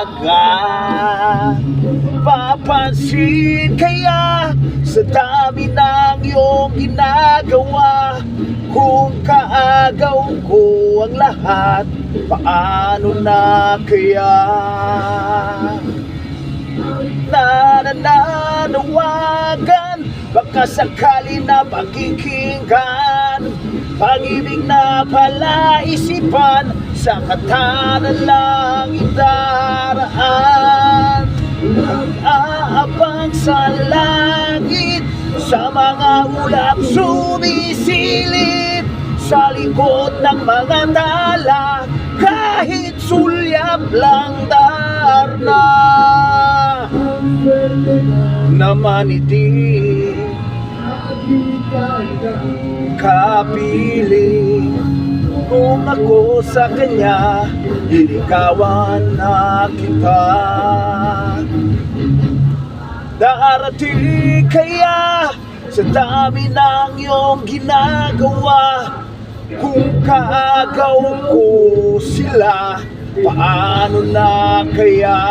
umaga. Papansin kaya sa dami ng iyong ginagawa, kung kaagaw ko ang lahat, paano na kaya? Nananawagan, baka sakali na pakikinggan, pag-ibig na palaisipan, sa katanan lang idaraan. Aabang sa langit, sa mga ulap sumisilip, sa likod ng mga tala, kahit sulyap lang darna. Namaniti kapiling, kung ako sa kanya, liligawan na kita. Darating kaya sa dami ng iyong ginagawa, kung kaagaw ko sila, paano na kaya?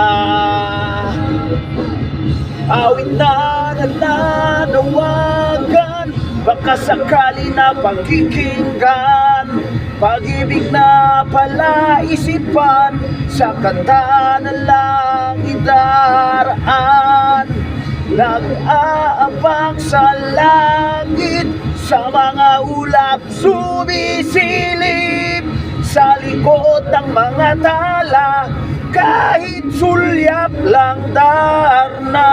Awit na nananawagan, baka sakali na pakikinggan, pag-ibig na palaisipan, sa katanan lang idaraan. Nag-aabang sa langit, sa mga ulap sumisilip, sa likod ng mga tala, kahit sulyap lang darna.